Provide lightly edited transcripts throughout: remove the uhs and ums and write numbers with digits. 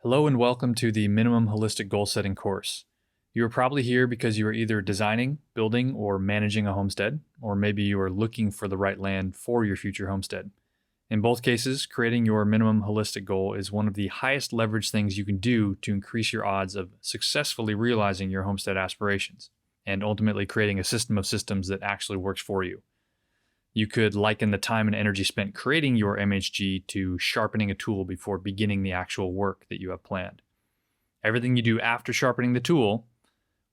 Hello and welcome to the Minimum Holistic Goal Setting course. You are probably here because you are either designing, building, or managing a homestead, or maybe you are looking for the right land for your future homestead. In both cases, creating your minimum holistic goal is one of the highest leverage things you can do to increase your odds of successfully realizing your homestead aspirations and ultimately creating a system of systems that actually works for you. You could liken the time and energy spent creating your MHG to sharpening a tool before beginning the actual work that you have planned. Everything you do after sharpening the tool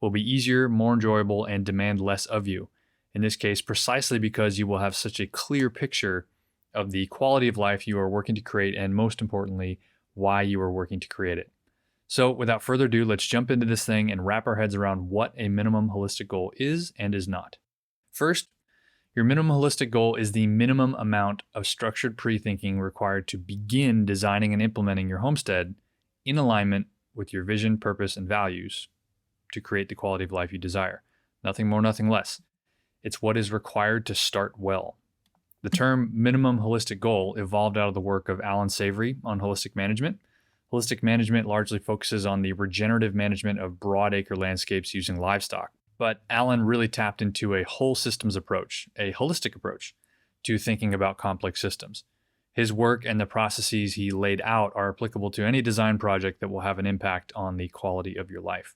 will be easier, more enjoyable, and demand less of you. In this case, precisely because you will have such a clear picture of the quality of life you are working to create, and most importantly, why you are working to create it. So without further ado, let's jump into this thing and wrap our heads around what a minimum holistic goal is and is not. First, your minimum holistic goal is the minimum amount of structured pre-thinking required to begin designing and implementing your homestead in alignment with your vision, purpose, and values to create the quality of life you desire. Nothing more, nothing less. It's what is required to start well. The term minimum holistic goal evolved out of the work of Alan Savory on holistic management. Holistic management largely focuses on the regenerative management of broad acre landscapes using livestock. But Alan really tapped into a whole systems approach, a holistic approach to thinking about complex systems. His work and the processes he laid out are applicable to any design project that will have an impact on the quality of your life.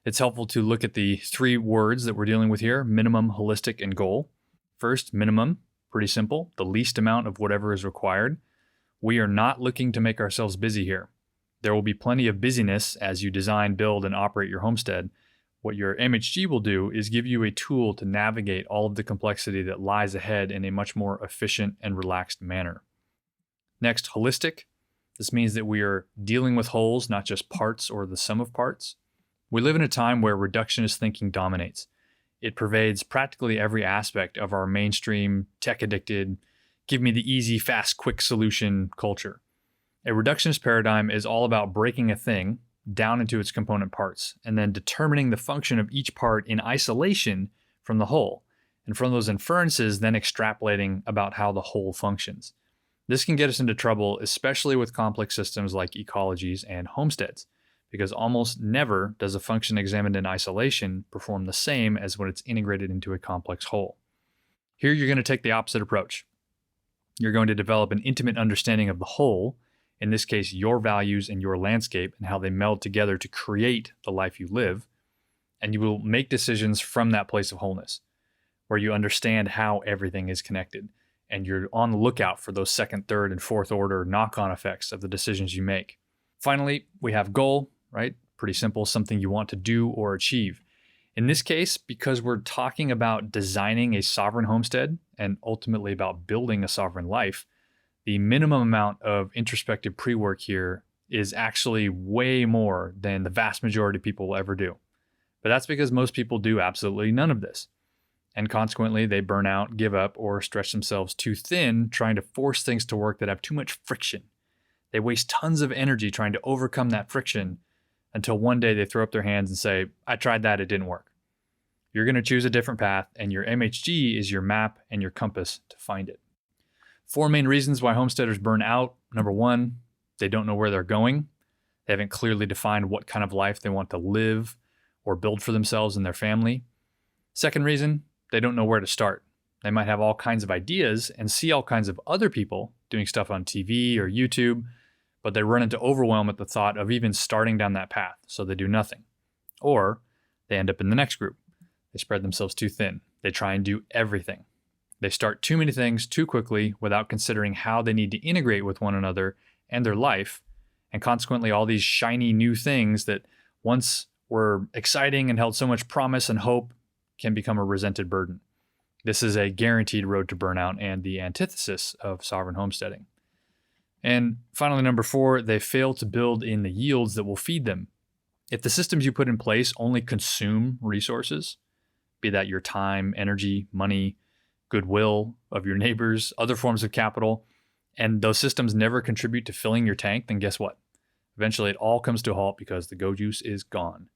It's helpful to look at the three words that we're dealing with here: minimum, holistic, and goal. First, minimum, pretty simple, the least amount of whatever is required. We are not looking to make ourselves busy here. There will be plenty of busyness as you design, build, and operate your homestead. What your MHG will do is give you a tool to navigate all of the complexity that lies ahead in a much more efficient and relaxed manner. Next, holistic. This means that we are dealing with wholes, not just parts or the sum of parts. We live in a time where reductionist thinking dominates. It pervades practically every aspect of our mainstream, tech-addicted, give me the easy, fast, quick solution culture. A reductionist paradigm is all about breaking a thing down into its component parts, and then determining the function of each part in isolation from the whole, and from those inferences then extrapolating about how the whole functions. This can get us into trouble, especially with complex systems like ecologies and homesteads, because almost never does a function examined in isolation perform the same as when it's integrated into a complex whole. Here you're going to take the opposite approach. You're going to develop an intimate understanding of the whole, in this case, your values and your landscape and how they meld together to create the life you live. And you will make decisions from that place of wholeness, where you understand how everything is connected. And you're on the lookout for those second, third, and fourth order knock-on effects of the decisions you make. Finally, we have goal, right? Pretty simple, something you want to do or achieve. In this case, because we're talking about designing a sovereign homestead and ultimately about building a sovereign life, the minimum amount of introspective pre-work here is actually way more than the vast majority of people will ever do. But that's because most people do absolutely none of this. And consequently, they burn out, give up, or stretch themselves too thin trying to force things to work that have too much friction. They waste tons of energy trying to overcome that friction until one day they throw up their hands and say, I tried that, it didn't work. You're going to choose a different path, and your MHG is your map and your compass to find it. 4 main reasons why homesteaders burn out. Number 1, they don't know where they're going. They haven't clearly defined what kind of life they want to live or build for themselves and their family. Second reason, they don't know where to start. They might have all kinds of ideas and see all kinds of other people doing stuff on TV or YouTube, but they run into overwhelm at the thought of even starting down that path, so they do nothing. Or they end up in the next group. They spread themselves too thin. They try and do everything. They start too many things too quickly without considering how they need to integrate with one another and their life, and consequently all these shiny new things that once were exciting and held so much promise and hope can become a resented burden. This is a guaranteed road to burnout and the antithesis of sovereign homesteading. And finally, number 4, they fail to build in the yields that will feed them. If the systems you put in place only consume resources, be that your time, energy, money, goodwill of your neighbors, other forms of capital, and those systems never contribute to filling your tank, then guess what? Eventually it all comes to a halt because the go juice is gone.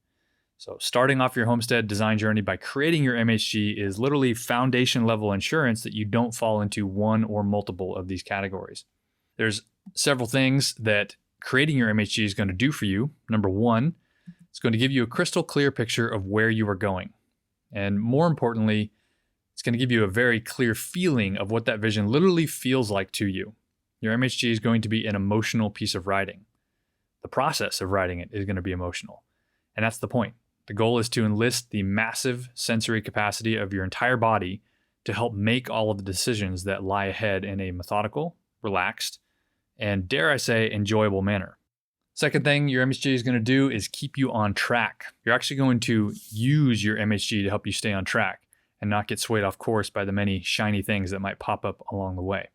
So starting off your homestead design journey by creating your MHG is literally foundation level insurance that you don't fall into one or multiple of these categories. There's several things that creating your MHG is going to do for you, number one, it's going to give you a crystal clear picture of where you are going. And more importantly, it's going to give you a very clear feeling of what that vision literally feels like to you. Your MHG is going to be an emotional piece of writing. The process of writing it is going to be emotional. And that's the point. The goal is to enlist the massive sensory capacity of your entire body to help make all of the decisions that lie ahead in a methodical, relaxed, and dare I say, enjoyable manner. Second thing your MHG is going to do is keep you on track. You're actually going to use your MHG to help you stay on track and not get swayed off course by the many shiny things that might pop up along the way.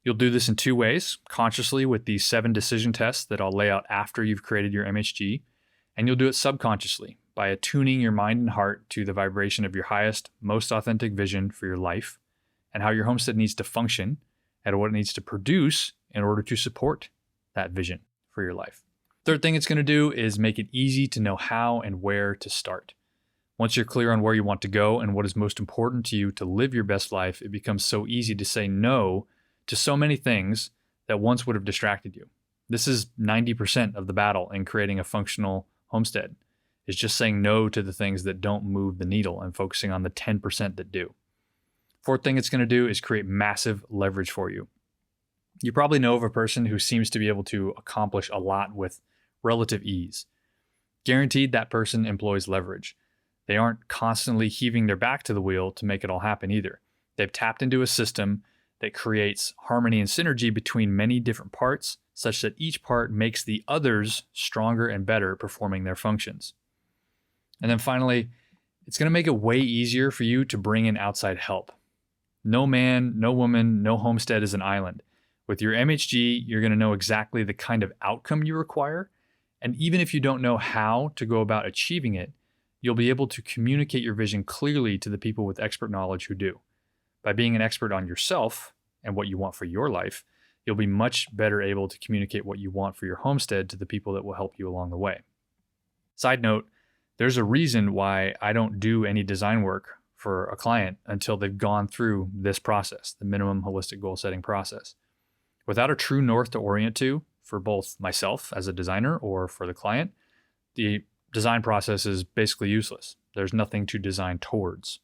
You'll do this in two ways, consciously with the 7 decision tests that I'll lay out after you've created your MHG, and you'll do it subconsciously by attuning your mind and heart to the vibration of your highest, most authentic vision for your life and how your homestead needs to function and what it needs to produce in order to support that vision for your life. Third thing it's going to do is make it easy to know how and where to start. Once you're clear on where you want to go and what is most important to you to live your best life, it becomes so easy to say no to so many things that once would have distracted you. This is 90% of the battle in creating a functional homestead, is just saying no to the things that don't move the needle and focusing on the 10% that do. Fourth thing it's going to do is create massive leverage for you. You probably know of a person who seems to be able to accomplish a lot with relative ease. Guaranteed that person employs leverage. They aren't constantly heaving their back to the wheel to make it all happen either. They've tapped into a system that creates harmony and synergy between many different parts, such that each part makes the others stronger and better performing their functions. And then finally, it's going to make it way easier for you to bring in outside help. No man, no woman, no homestead is an island. With your MHG, you're going to know exactly the kind of outcome you require. And even if you don't know how to go about achieving it, you'll be able to communicate your vision clearly to the people with expert knowledge who do. By being an expert on yourself and what you want for your life, you'll be much better able to communicate what you want for your homestead to the people that will help you along the way. Side note, there's a reason why I don't do any design work for a client until they've gone through this process, the minimum holistic goal setting process. Without a true north to orient to for both myself as a designer or for the client, the design process is basically useless. There's nothing to design towards.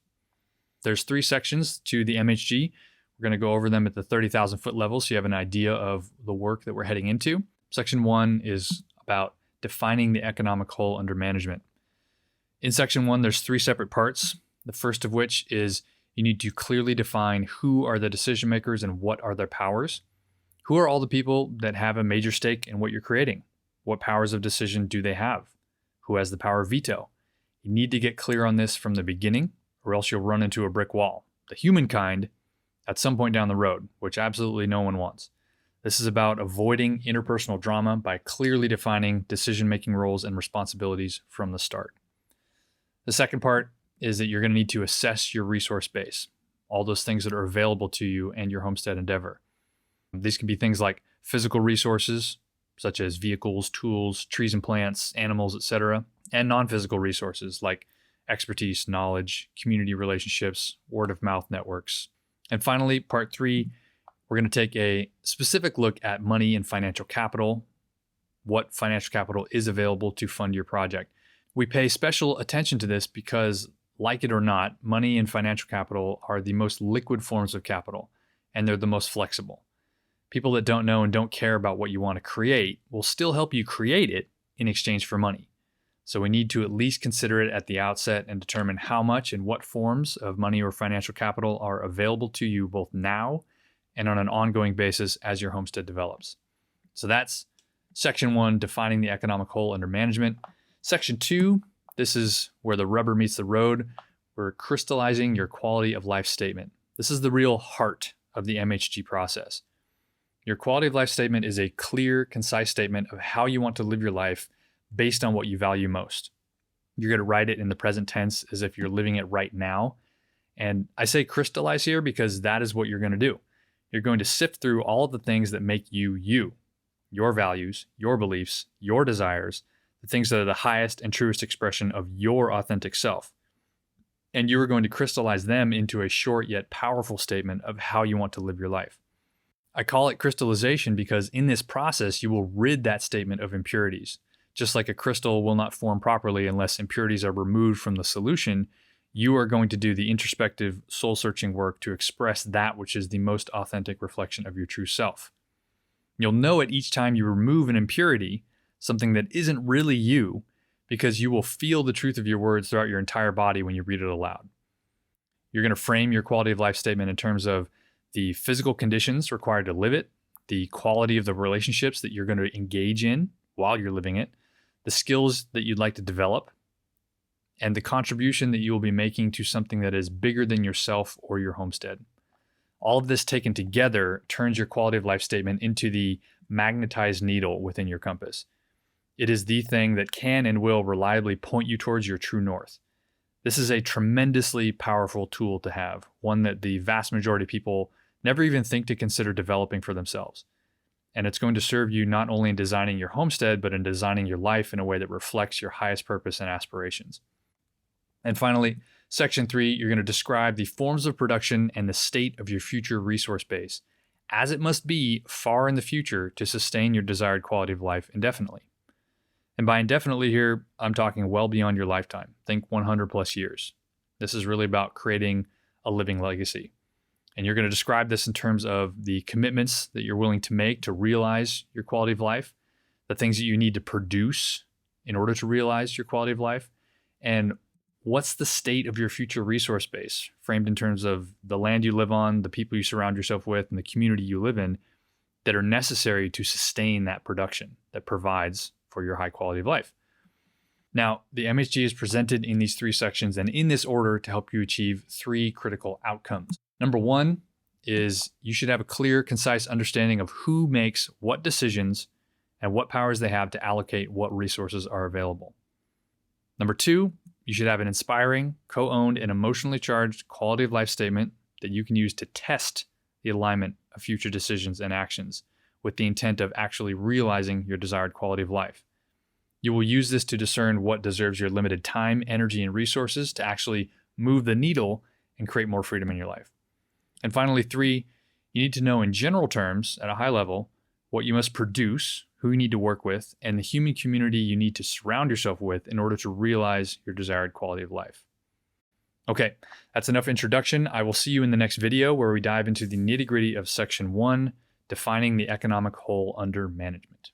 There's 3 sections to the MHG. We're going to go over them at the 30,000 foot level so you have an idea of the work that we're heading into. Section 1 is about defining the economic whole under management. In section 1, there's 3 separate parts. The first of which is you need to clearly define who are the decision makers and what are their powers. Who are all the people that have a major stake in what you're creating? What powers of decision do they have? Who has the power of veto? You need to get clear on this from the beginning, or else you'll run into a brick wall. The humankind at some point down the road, which absolutely no one wants. This is about avoiding interpersonal drama by clearly defining decision-making roles and responsibilities from the start. The second part is that you're going to need to assess your resource base, all those things that are available to you and your homestead endeavor. These can be things like physical resources, such as vehicles, tools, trees and plants, animals, etc., and non-physical resources like expertise, knowledge, community relationships, word-of-mouth networks. And finally, part 3, we're going to take a specific look at money and financial capital, what financial capital is available to fund your project. We pay special attention to this because, like it or not, money and financial capital are the most liquid forms of capital, and they're the most flexible. People that don't know and don't care about what you want to create will still help you create it in exchange for money. So we need to at least consider it at the outset and determine how much and what forms of money or financial capital are available to you both now and on an ongoing basis as your homestead develops. So that's section 1, defining the economic whole under management. Section 2, this is where the rubber meets the road. We're crystallizing your quality of life statement. This is the real heart of the MHG process. Your quality of life statement is a clear, concise statement of how you want to live your life based on what you value most. You're going to write it in the present tense as if you're living it right now. And I say crystallize here because that is what you're going to do. You're going to sift through all of the things that make you you, your values, your beliefs, your desires, the things that are the highest and truest expression of your authentic self. And you are going to crystallize them into a short yet powerful statement of how you want to live your life. I call it crystallization because in this process, you will rid that statement of impurities. Just like a crystal will not form properly unless impurities are removed from the solution, you are going to do the introspective, soul-searching work to express that which is the most authentic reflection of your true self. You'll know it each time you remove an impurity, something that isn't really you, because you will feel the truth of your words throughout your entire body when you read it aloud. You're going to frame your quality of life statement in terms of the physical conditions required to live it, the quality of the relationships that you're going to engage in while you're living it, the skills that you'd like to develop, and the contribution that you will be making to something that is bigger than yourself or your homestead. All of this taken together turns your quality of life statement into the magnetized needle within your compass. It is the thing that can and will reliably point you towards your true north. This is a tremendously powerful tool to have, one that the vast majority of people never even think to consider developing for themselves. And it's going to serve you not only in designing your homestead, but in designing your life in a way that reflects your highest purpose and aspirations. And finally, Section 3, you're going to describe the forms of production and the state of your future resource base, as it must be far in the future to sustain your desired quality of life indefinitely. And by indefinitely here, I'm talking well beyond your lifetime. Think 100 plus years. This is really about creating a living legacy. And you're going to describe this in terms of the commitments that you're willing to make to realize your quality of life, the things that you need to produce in order to realize your quality of life, and what's the state of your future resource base, framed in terms of the land you live on, the people you surround yourself with, and the community you live in that are necessary to sustain that production that provides for your high quality of life. Now, the MHG is presented in these 3 sections and in this order to help you achieve 3 critical outcomes. Number 1 is you should have a clear, concise understanding of who makes what decisions and what powers they have to allocate what resources are available. Number 2, you should have an inspiring, co-owned, and emotionally charged quality of life statement that you can use to test the alignment of future decisions and actions with the intent of actually realizing your desired quality of life. You will use this to discern what deserves your limited time, energy, and resources to actually move the needle and create more freedom in your life. And finally, 3, you need to know in general terms, at a high level, what you must produce, who you need to work with, and the human community you need to surround yourself with in order to realize your desired quality of life. Okay, that's enough introduction. I will see you in the next video where we dive into the nitty-gritty of Section 1, defining the economic whole under management.